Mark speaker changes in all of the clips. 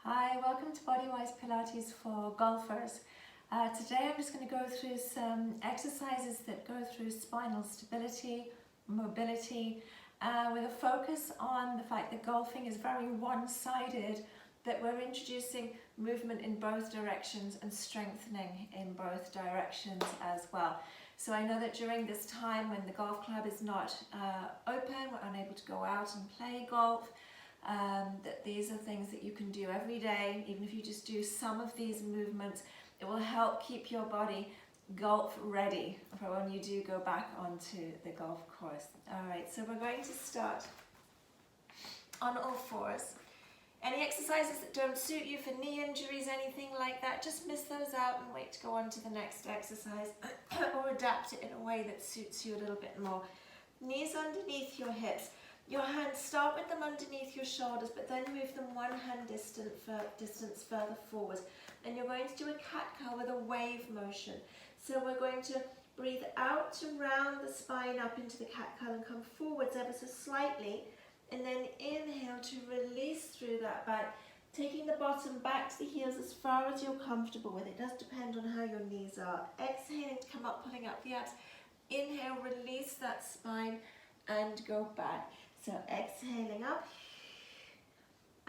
Speaker 1: Hi, welcome to Bodywise Pilates for golfers. Today I'm just going to go through some exercises that go through spinal stability, mobility, with a focus on the fact that golfing is very one-sided, that we're introducing movement in both directions and strengthening in both directions as well. So I know that during this time when the golf club is not open, we're unable to go out and play golf, that these are things that you can do every day. Even if you just do some of these movements, it will help keep your body golf ready for when you do go back onto the golf course. Alright, so we're going to start on all fours. Any exercises that don't suit you for knee injuries, anything like that, just miss those out and wait to go on to the next exercise or adapt it in a way that suits you a little bit more. Knees underneath your hips. Your hands, start with them underneath your shoulders, but then move them one hand distance further forward. And you're going to do a cat-cow with a wave motion. So we're going to breathe out to round the spine up into the cat-cow and come forwards ever so slightly. And then inhale to release through that back, taking the bottom back to the heels as far as you're comfortable with. It does depend on how your knees are. Exhaling to come up, pulling up the abs. Inhale, release that spine and go back. So exhaling up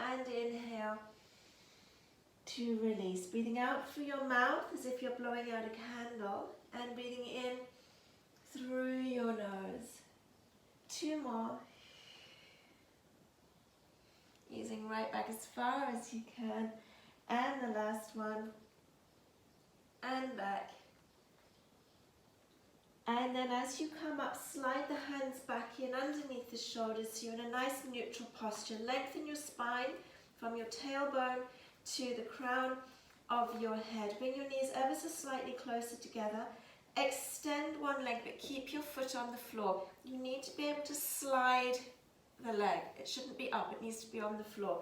Speaker 1: and inhale to release. Breathing out through your mouth as if you're blowing out a candle and breathing in through your nose. Two more. Easing right back as far as you can. And the last one. And back. And then as you come up, slide the hands back in underneath the shoulders so you're in a nice neutral posture. Lengthen your spine from your tailbone to the crown of your head. Bring your knees ever so slightly closer together. Extend one leg, but keep your foot on the floor. You need to be able to slide the leg. It shouldn't be up, it needs to be on the floor.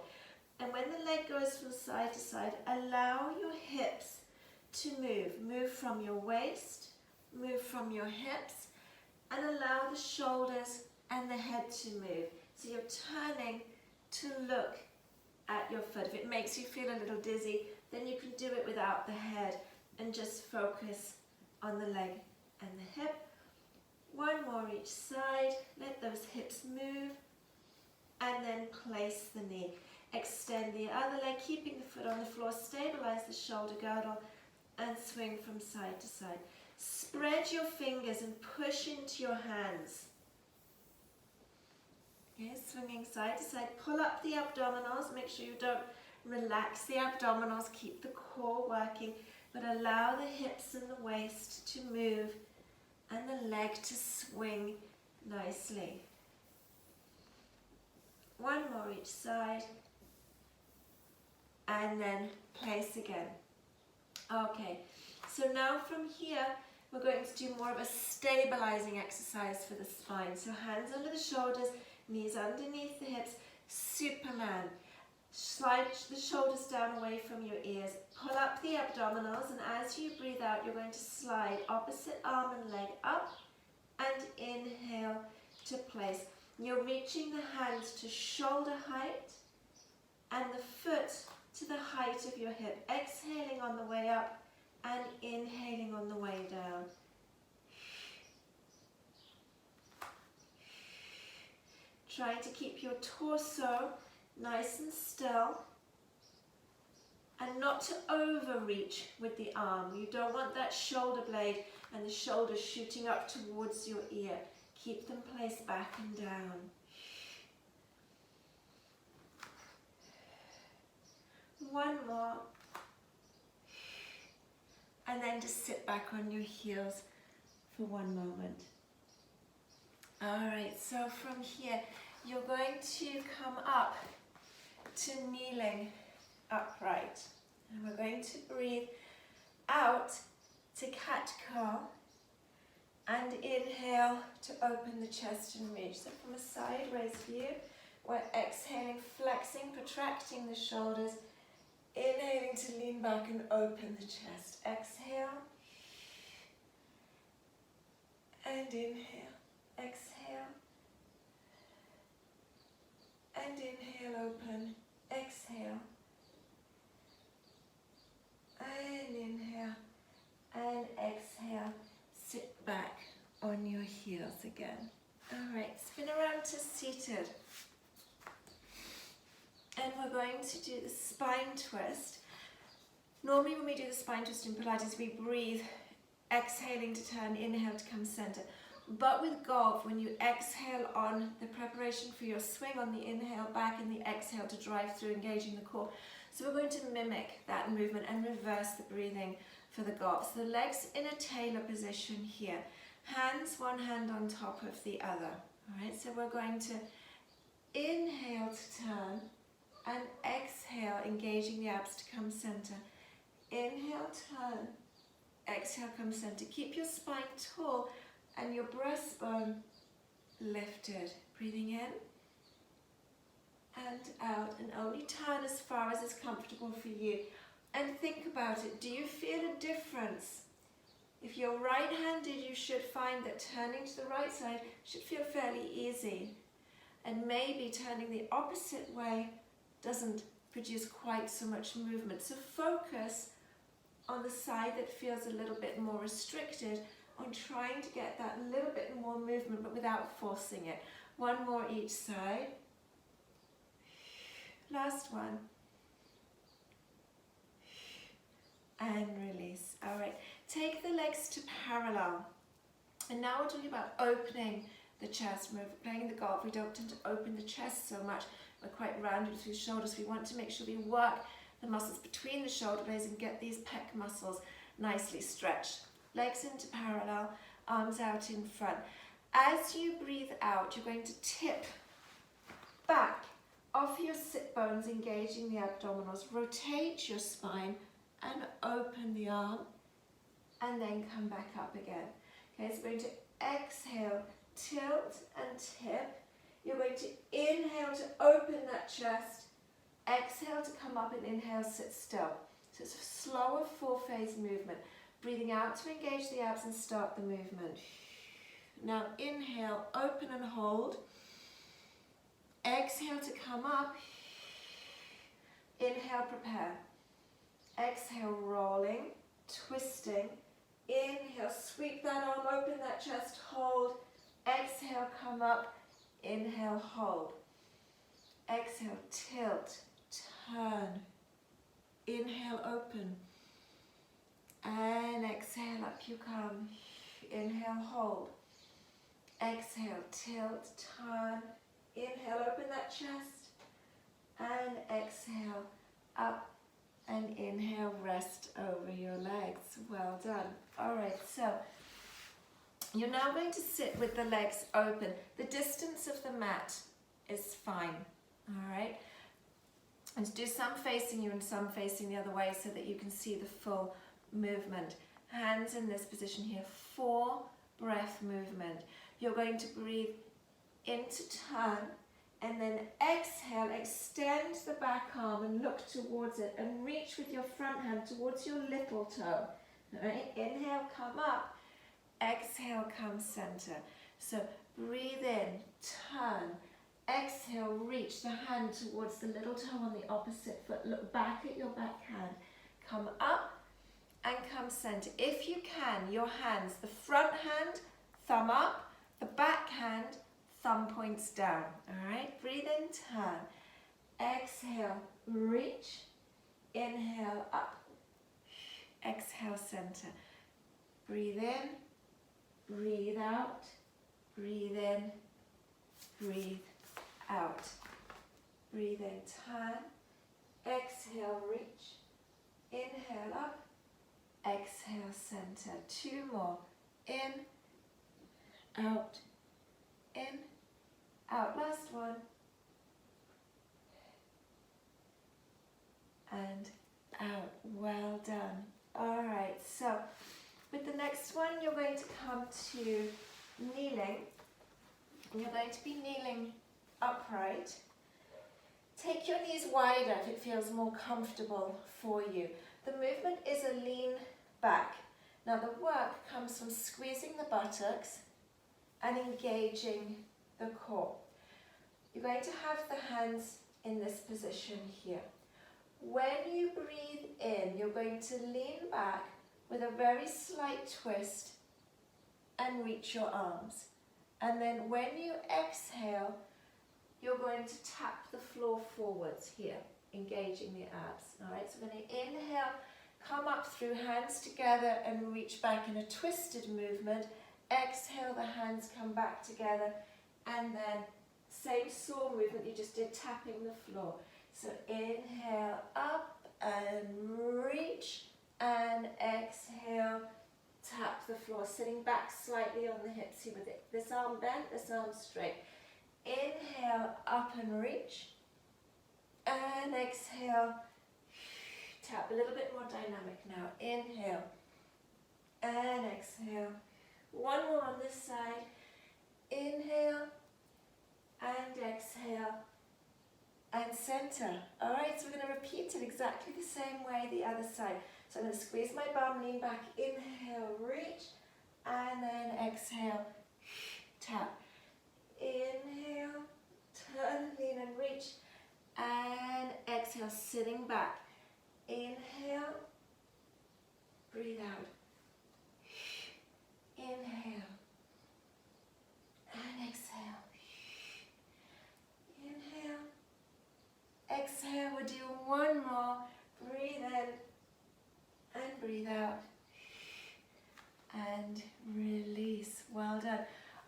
Speaker 1: And when the leg goes from side to side, allow your hips to move. Move from your waist, move from your hips, and allow the shoulders and the head to move. So you're turning to look at your foot. If it makes you feel a little dizzy, then you can do it without the head and just focus on the leg and the hip. One more each side. Let those hips move and then place the knee. Extend the other leg, keeping the foot on the floor. Stabilize the shoulder girdle and swing from side to side. Spread your fingers and push into your hands. Okay, swinging side to side. Pull up the abdominals. Make sure you don't relax the abdominals. Keep the core working, but allow the hips and the waist to move and the leg to swing nicely. One more each side. And then place again. Okay, so now from here, we're going to do more of a stabilizing exercise for the spine. So hands under the shoulders, knees underneath the hips, Superman. Slide the shoulders down away from your ears. Pull up the abdominals, and as you breathe out, you're going to slide opposite arm and leg up and inhale to place. You're reaching the hands to shoulder height and the foot to the height of your hip. Exhaling on the way up and inhaling on the way down. Try to keep your torso nice and still and not to overreach with the arm. You don't want that shoulder blade and the shoulders shooting up towards your ear. Keep them placed back and down. One more. And then just sit back on your heels for one moment. Alright, so from here, you're going to come up to kneeling upright. And we're going to breathe out to cat-cow. And inhale to open the chest and reach. So from a sideways view, we're exhaling, flexing, protracting the shoulders. Inhaling to lean back and open the chest. Exhale. And inhale. Exhale. And inhale, open. Exhale. again. All right, spin around to seated. And we're going to do the spine twist. Normally when we do the spine twist in Pilates, we breathe, exhaling to turn, inhale to come center. But with golf, when you exhale on the preparation for your swing, on the inhale back and the exhale to drive through, engaging the core. So we're going to mimic that movement and reverse the breathing for the golf. So the legs in a tailor position here. Hands, one hand on top of the other. All right, so we're going to inhale to turn and exhale, engaging the abs to come center. Inhale, turn, exhale, come center. Keep your spine tall and your breastbone lifted. Breathing in and out, and only turn as far as is comfortable for you. And think about it. Do you feel a difference? If you're right-handed, you should find that turning to the right side should feel fairly easy. And maybe turning the opposite way doesn't produce quite so much movement. So focus on the side that feels a little bit more restricted, on trying to get that little bit more movement but without forcing it. One more each side. Last one. And release. All right, take the legs to parallel. And now we're talking about opening the chest. When we're playing the golf, we don't tend to open the chest so much. We're quite rounded through the shoulders. We want to make sure we work the muscles between the shoulder blades and get these pec muscles nicely stretched. Legs into parallel, arms out in front. As you breathe out, you're going to tip back off your sit bones, engaging the abdominals. Rotate your spine and open the arm, and then come back up again. Okay, so we're going to exhale, tilt and tip. You're going to inhale to open that chest, exhale to come up, and inhale, sit still. So it's a slower four-phase movement. Breathing out to engage the abs and start the movement. Now inhale, open and hold. Exhale to come up. Inhale, prepare. Exhale, rolling, twisting. Inhale, sweep that arm, open that chest, hold. Exhale, come up. Inhale, hold. Exhale, tilt, turn. Inhale, open. And exhale, up you come. Inhale, hold. Exhale, tilt, turn. Inhale, open that chest. And exhale, up. And inhale, rest over your legs. Well done. All right, so you're now going to sit with the legs open. The distance of the mat is fine. All right. And do some facing you and some facing the other way so that you can see the full movement. Hands in this position here, 4 breath movement. You're going to breathe into turn and then exhale, extend the back arm and look towards it and reach with your front hand towards your little toe. All right, inhale, come up, exhale, come center. So breathe in, turn, exhale, reach the hand towards the little toe on the opposite foot. Look back at your back hand, come up and come center. If you can, your hands, the front hand, thumb up, the back hand, thumb points down. All right, breathe in, turn, exhale, reach, inhale, up, exhale, center. Breathe in, breathe out, breathe in, breathe out. Breathe in, turn, exhale, reach, inhale, up, exhale, center. 2 more. In, out, in, out. Last one. And out. Well done. All right, so with the next one, you're going to come to kneeling. You're going to be kneeling upright. Take your knees wider if it feels more comfortable for you. The movement is a lean back. Now the work comes from squeezing the buttocks and engaging the core. You're going to have the hands in this position here. When you breathe in, you're going to lean back with a very slight twist and reach your arms. And then when you exhale, you're going to tap the floor forwards here, engaging the abs. All right, so we're going to inhale, come up through, hands together and reach back in a twisted movement. Exhale, the hands come back together, and then same saw movement you just did, tapping the floor. So inhale, up and reach, and exhale, tap the floor, sitting back slightly on the hips here with it. This arm bent, this arm straight. Inhale, up and reach, and exhale, tap. A little bit more dynamic now. Inhale, and exhale. One more on this side. Inhale, and exhale, and center. All right, so we're going to repeat it exactly the same way the other side. So I'm going to squeeze my bum, lean back, inhale, reach, and then exhale, tap. Inhale, turn, lean and reach, and exhale, sitting back. Inhale, breathe out. Inhale, and exhale. Inhale, exhale. We'll do one more. Breathe in and breathe out, and release. Well done.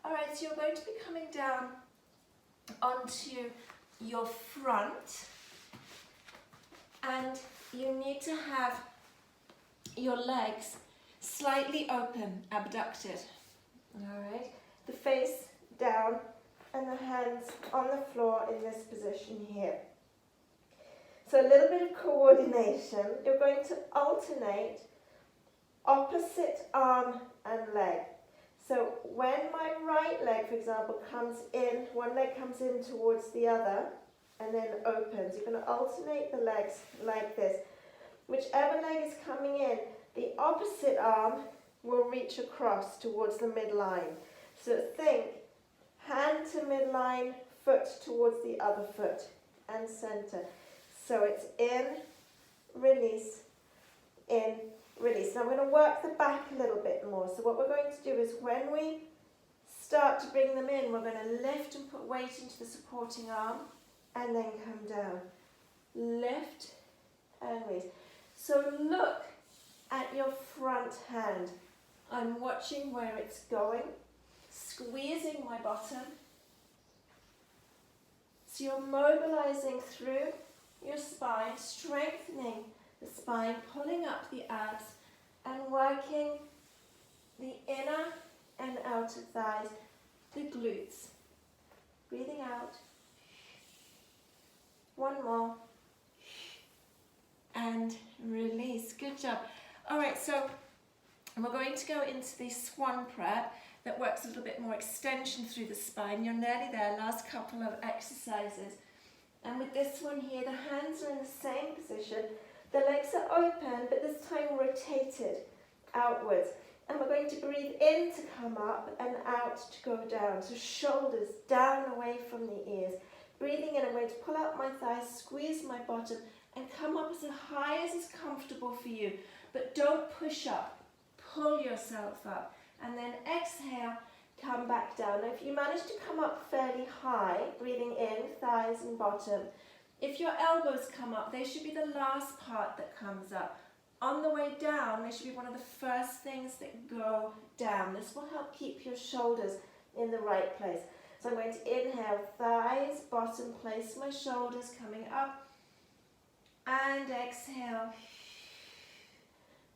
Speaker 1: All right, so you're going to be coming down onto your front, and you need to have your legs slightly open, abducted. All right, the face down and the hands on the floor in this position here. So a little bit of coordination. You're going to alternate opposite arm and leg. So when my right leg, for example, comes in, one leg comes in towards the other and then opens. You're going to alternate the legs like this. Whichever leg is coming in, the opposite arm will reach across towards the midline. So think hand to midline, foot towards the other foot, and center. So it's in, release, in, release. Now I'm going to work the back a little bit more. So what we're going to do is when we start to bring them in, we're going to lift and put weight into the supporting arm and then come down. Lift and release. So look at your front hand. I'm watching where it's going, squeezing my bottom. So you're mobilizing through your spine, strengthening the spine, pulling up the abs and working the inner and outer thighs, the glutes. Breathing out. One more. And release. Good job. All right, so we're going to go into the swan prep that works a little bit more extension through the spine. You're nearly there, last couple of exercises. And with this one here, the hands are in the same position. The legs are open, but this time rotated outwards. And we're going to breathe in to come up and out to go down. So shoulders down away from the ears. Breathing in, I'm going to pull out my thighs, squeeze my bottom, and come up as high as is comfortable for you. But don't push up. Pull yourself up. And then exhale, come back down. Now if you manage to come up fairly high, breathing in, thighs and bottom, if your elbows come up, they should be the last part that comes up. On the way down, they should be one of the first things that go down. This will help keep your shoulders in the right place. So I'm going to inhale, thighs, bottom, place my shoulders coming up, and exhale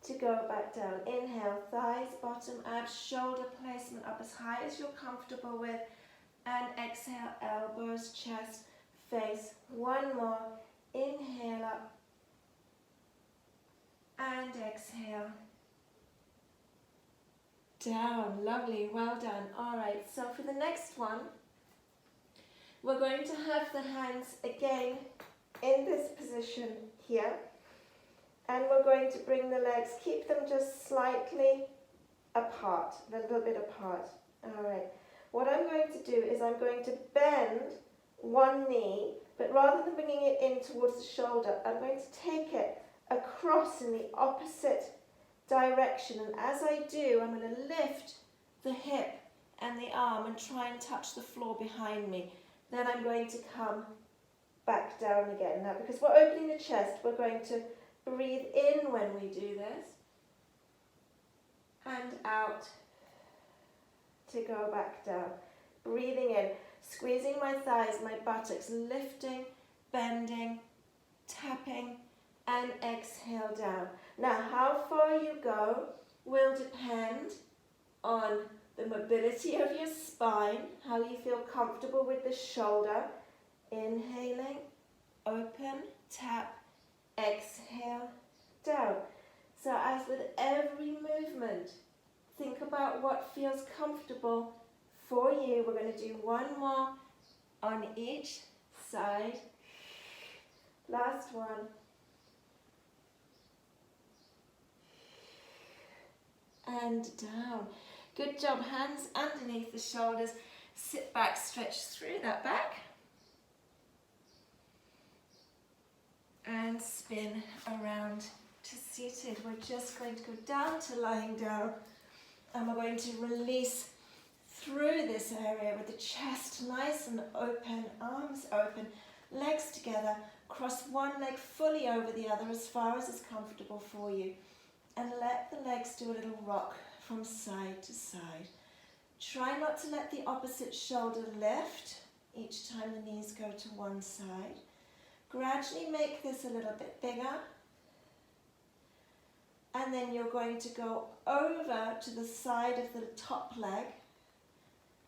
Speaker 1: to go back down. Inhale, thighs, bottom, abs, shoulder placement up as high as you're comfortable with, and exhale, elbows, chest, face. One more. Inhale up and exhale down. Lovely, well done. All right, so for the next one, we're going to have the hands again in this position here, and we're going to bring the legs, keep them just slightly apart, a little bit apart. All right, what I'm going to do is I'm going to bend one knee, but rather than bringing it in towards the shoulder, I'm going to take it across in the opposite direction, and as I do, I'm going to lift the hip and the arm and try and touch the floor behind me. Then I'm going to come back down again. Now, because we're opening the chest, we're going to breathe in when we do this and out to go back down. Breathing in, squeezing my thighs, my buttocks, lifting, bending, tapping, and exhale down. Now, how far you go will depend on the mobility of your spine, how you feel comfortable with the shoulder. Inhaling, open, tap, exhale, down. So as with every movement, think about what feels comfortable for you. We're going to do one more on each side. Last one. And down. Good job. Hands underneath the shoulders. Sit back, stretch through that back. And spin around to seated. We're just going to go down to lying down. And we're going to release through this area with the chest nice and open, arms open, legs together. Cross one leg fully over the other as far as is comfortable for you. And let the legs do a little rock from side to side. Try not to let the opposite shoulder lift each time the knees go to one side. Gradually make this a little bit bigger. And then you're going to go over to the side of the top leg.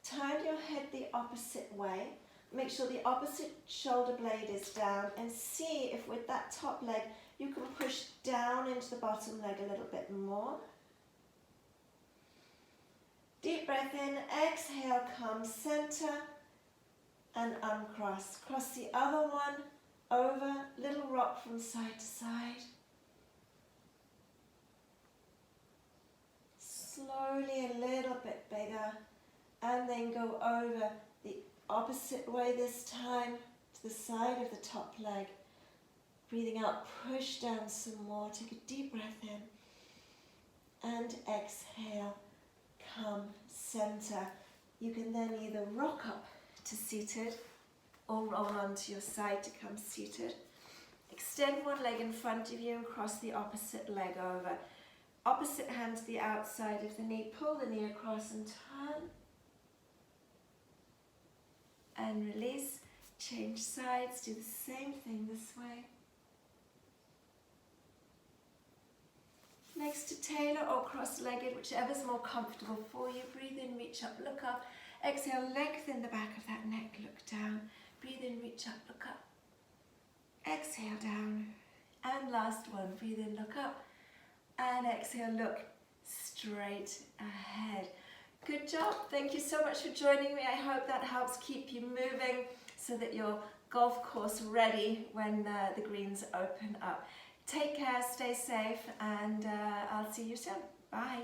Speaker 1: Turn your head the opposite way. Make sure the opposite shoulder blade is down and see if with that top leg you can push down into the bottom leg a little bit more. Deep breath in, exhale, come center and uncross. Cross the other one over, little rock from side to side. Slowly a little bit bigger, and then go over the opposite way this time to the side of the top leg. Breathing out, push down some more. Take a deep breath in and exhale, come center. You can then either rock up to seated or roll onto your side to come seated. Extend one leg in front of you and cross the opposite leg over. Opposite hand to the outside of the knee. Pull the knee across and turn. And release. Change sides. Do the same thing this way. Next to tailor or cross-legged, whichever's more comfortable for you. Breathe in, reach up, look up. Exhale, lengthen the back of that neck, look down. Breathe in, reach up, look up. Exhale, down. And last one, breathe in, look up. And exhale, look straight ahead. Good job. Thank you so much for joining me. I hope that helps keep you moving so that you're golf course ready when the greens open up. Take care, stay safe, and I'll see you soon. Bye.